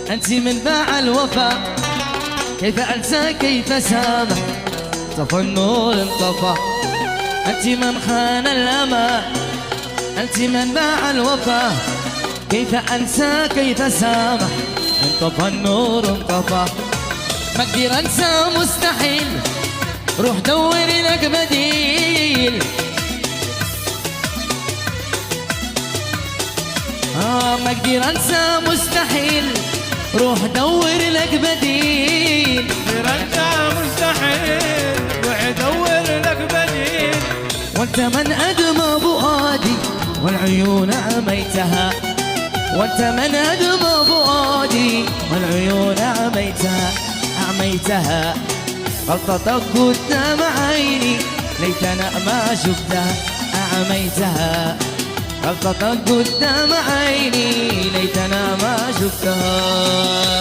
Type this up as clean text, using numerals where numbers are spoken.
أنت من باع الوفا، كيف أنسى كيف سامح، طفى النور انطفى. أنت من خان الأمان، أنت من باع الوفا، كيف أنسى كيف سامح، انطفى النور انطفى. ما أقدر أنسى مستحيل، روح دور لك بديل. ما أقدر أنسى مستحيل، روح دور لك بديل. ما أقدر أنسى مستحيل، روح دور لك بديل. وانت من أدمى فؤادي والعيون عميتها، وانت من أدمى فؤادي والعيون عميتها، عميتها. غلطتك قدام عيني ليتنا ما شفتها، عميتها. غلطتك قدام عيني ليتنا ما شفتها.